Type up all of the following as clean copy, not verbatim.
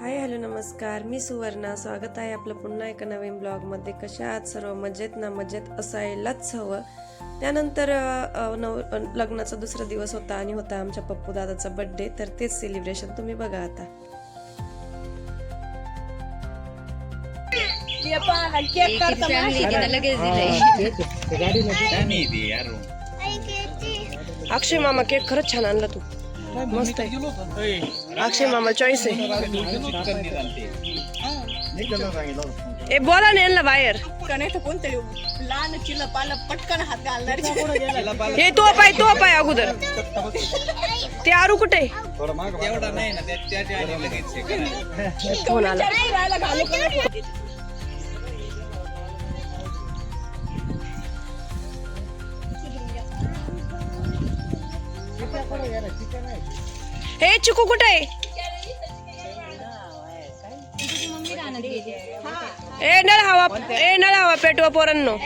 Hi hello नमस्कार, मी सुवर्णा. स्वागत आहे आपलं पुन्हा एका नवीन ब्लॉगमध्ये. कशा आहात सर्व? मजेत ना? मजेत असायलाच हवं. त्यानंतर लग्नाचा दुसरा दिवस होता आणि होता आमच्या पप्पू दादाचा बर्थडे. तर तेच सेलिब्रेशन तुम्ही बघा आता. अक्षय मामा केक खरंच छान आणला तू, मस्त आहे. अक्षय मामा चॉईस आहे. ए बोला ना यांना बाहेर. कोणतरी लहान चिल पाल पटकन हात घालणार. हे तो पाय अगोदर. ते आरू कुठे फोन आला. हे चिकू कुठे आहे? ए नळ हवा पेटवा पोरांनो.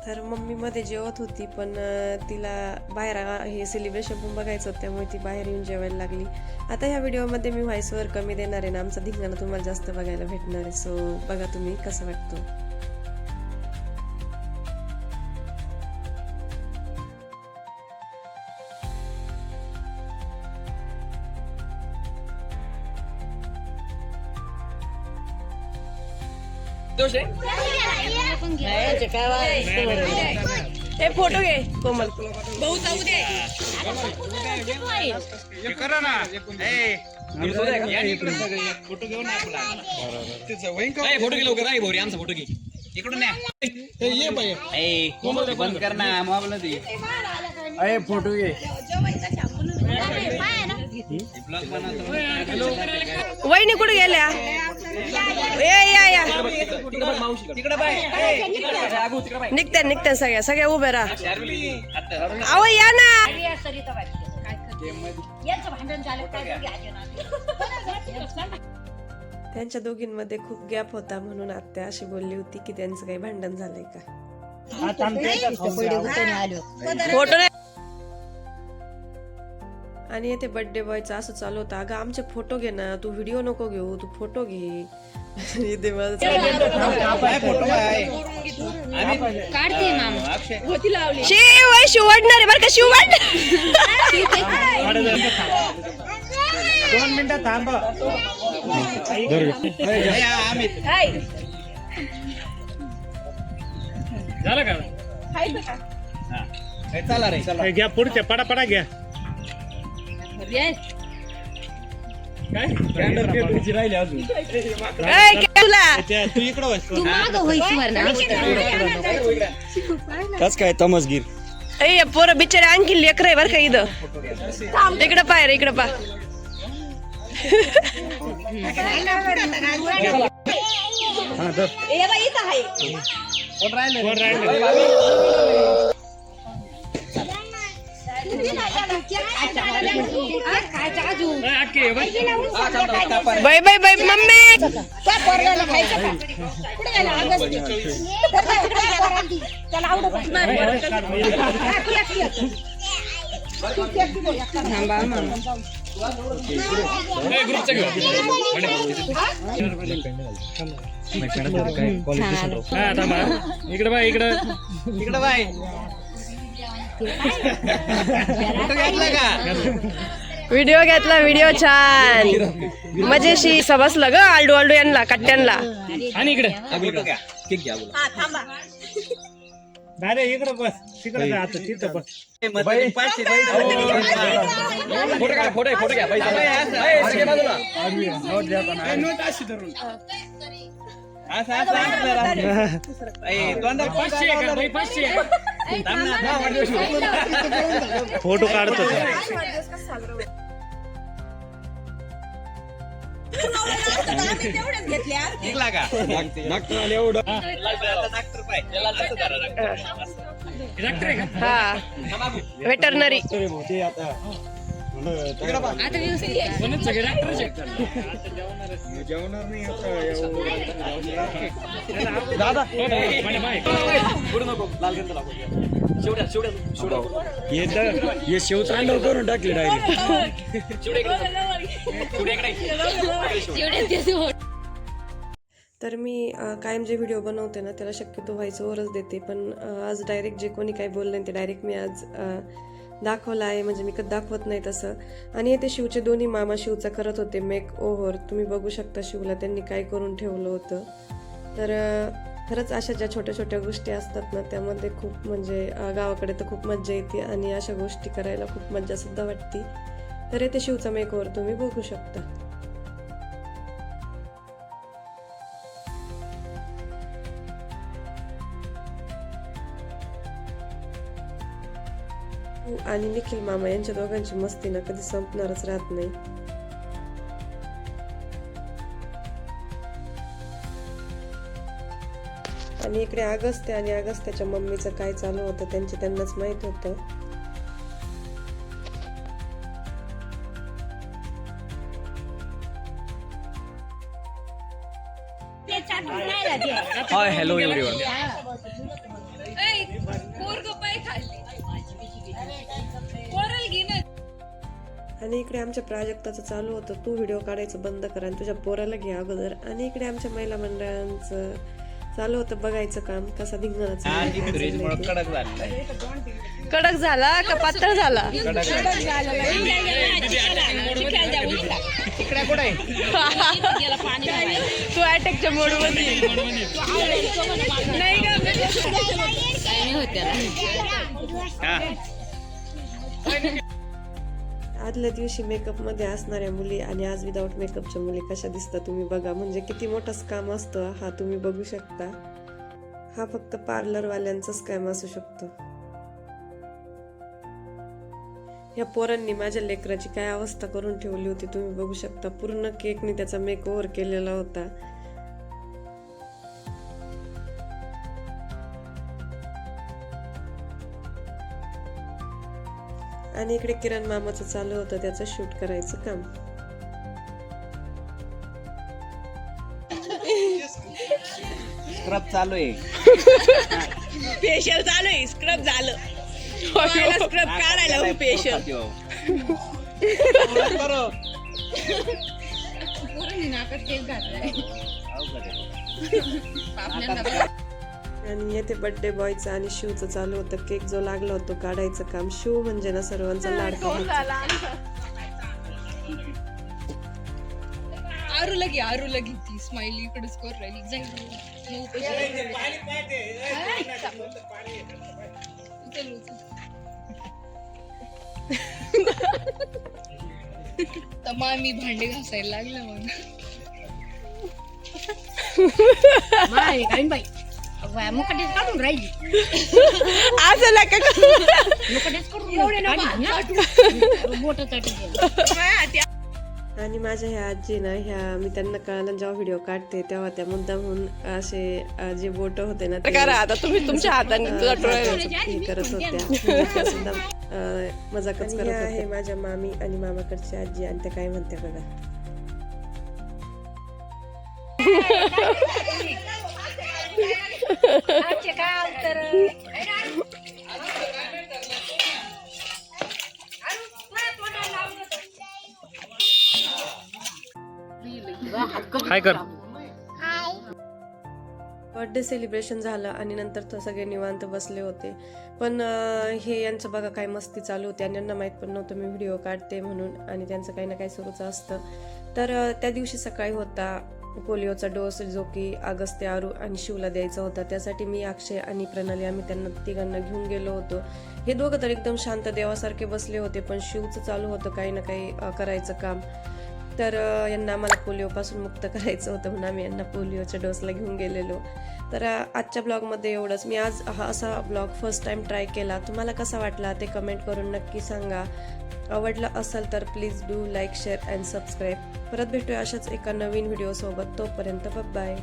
तर मम्मी मध्ये जेवत होती, पण तिला बाहेर हे सेलिब्रेशन पण बघायचं होतं, त्यामुळे ती बाहेर येऊन जेवायला लागली. आता ह्या व्हिडिओमध्ये मी व्हॉइसवर कमी देणार आहे ना, आमचा धिंगाणा तुम्हाला जास्त बघायला भेटणार आहे. सो बघा तुम्ही कसं वाटतो. हे फोटो घे कोमल. भाऊ जाऊ दे. फोटो घेऊन फोटो घे लवकर. आहे भोरी आमचा फोटो घे इकडून. बंद कर ना मोबाईल. अरे फोटो घे. वहिनी कुठे गेल्या? या निघत्या सगळ्या उभे राहा. अहो या ना. त्यांच्या दोघींमध्ये खूप गॅप होता, म्हणून आत्या अशी बोलली होती की त्यांचं काही भांडण झालंय का. फोटो नाही. आणि येते बर्थडे बॉयचं असं चालू होतं, अगं आमचे फोटो घे ना, तू व्हिडिओ नको घेऊ, तू फोटो घे. शिवडणार बर का? शिवड 2 मिनिटं थांबा. झालं का? चला रे चला घ्या पुढच्या पडा घ्या. काय राहिले अजून तू इकडं कस काय तमसगीर. पोरं बिचारे आणखी लेकर आहे बर का. इकडं पाय रे, इकडं पा. Bye bye bye mummy. इकडे बाय इकडे बाय. व्हिडिओ घेतला, व्हिडिओ छान मजेशी सबसलं ग. आलडू यांना कट्ट्यांना. आणि इकडे दादा इकडे बस. तिकडे आता तिथं बस. फोटो घ्या. नोट अशी धरून फोटो काढतो. हा वेटरनरी. जेवणार नाही आता हे शेव तांडव करून टाकले तर मी कायम जे व्हिडिओ बनवते ना त्याला शक्यतो व्हायचं ओरच देते, पण आज डायरेक्ट जे कोणी काही बोललं ते डायरेक्ट मी आज दाखवलं आहे, म्हणजे मी कधी दाखवत नाही तसं. आणि ते शिवचे दोन्ही मामा शिवचा करत होते मेक ओव्हर. तुम्ही बघू शकता शिवला त्यांनी काय करून ठेवलं होतं. तर खरंच अशा ज्या छोट्या छोट्या गोष्टी असतात ना त्यामध्ये खूप म्हणजे गावाकडे तर खूप मज्जा येते आणि अशा गोष्टी करायला खूप मज्जासुद्धा वाटते. तर ते शिवचा मेक ओव्हर तुम्ही बघू शकता. आणि निखिल मामा यांच्या दोघांची मस्ती ना कधी संपणारच राहत नाही. आणि इकडे अगस्त्य आणि अगस्त्याच्या मम्मीचं काय चालू होतं त्यांनाच माहित होतं. Hi hello everyone. आणि इकडे आमच्या प्राजक्ताचं चालू होतं तू व्हिडिओ काढायचं बंद कर आणि तुझ्या पोराला घे अगोदर. आणि इकडे आमच्या महिला मंडळांचं चालू होतं बघायचं काम कसा धिंगाणा कडक झाला का पातळ झाला? तू अटॅकच्या मोड मध्ये नाही आदल्या दिवशी मेकअप मध्ये असणाऱ्या मुली आणि आज विदाऊट मेकअपच्या मुली कशा दिसतात तुम्ही बघा. म्हणजे किती मोठा स्कॅम असतो हा तुम्ही बघू शकता. हा फक्त पार्लर वाल्यांचा स्कॅम असू शकतो. या पोरांनी माझ्या लेकराची काय अवस्था करून ठेवली होती तुम्ही बघू शकता. पूर्ण केकने त्याचा मेक ओव्हर केलेला होता. आणि इकडे किरण मामाचं चालू होतं त्याचं शूट करायचं काम. स्क्रब चालू आहे. फेशियल चालू आहे. स्क्रब झालं. स्क्रब काढायला फेशियल. आणि येथे बर्थडे बॉयचं आणि शिवचं चालू होतं केक जो लागला होतो काढायचं काम. शिव म्हणजे ना सर्वांचा लाडका होता. आरू लगी ती स्माइली इकडेच कर राहिली जाईल. मी भांडे घासायला लागलं मग मुकटेच काढून राहिली असं नका मुकटेच करून मोठं आणि माझ्या ह्या आजी ना ह्या मी त्यांना कळालं जेव्हा व्हिडिओ काढते तेव्हा त्या मुद्दामहून असे जे बोट होते ना ते करा आता तुम्ही तुमच्या हाताने तुझा हे करत होत्या. त्या सुद्धा मजाकच करत आहे माझ्या मामी आणि मामाकडची आजी. आणि त्या काय म्हणते बघा. हाय कर. बर्थडे सेलिब्रेशन झालं आणि नंतर तर सगळे निवांत बसले होते. पण हे यांचं बघा काय मस्ती चालू होती आणि यांना माहीत पण नव्हतं मी व्हिडिओ काढते म्हणून. आणि त्यांचं काही ना काही सुरूच असतं. तर त्या दिवशी सकाळी होता पोलिओचा डोस जो की अगस्त्य, आरू आणि शिवला द्यायचा होता. त्यासाठी मी, अक्षय आणि प्रणाली आम्ही त्यांना तिघांना घेऊन गेलो होतो. हे दोघं तर एकदम शांत देवासारखे बसले होते, पण शिवचं चालू होतं काही ना काही करायचं काम. तर यांना आम्हाला पोलिओपासून मुक्त करायचं होतं म्हणून आम्ही यांना पोलिओच्या डोसला घेऊन गेलेलो. तर आजच्या ब्लॉगमध्ये एवढंच. मी आज हा असा ब्लॉग फर्स्ट टाइम ट्राय केला. तुम्हाला कसा वाटला ते कमेंट करून नक्की सांगा. आवडला असेल तर please do like, share and subscribe. परत भेटूया अशाच एका नवीन व्हिडिओसोबत. तोपर्यंत बाय.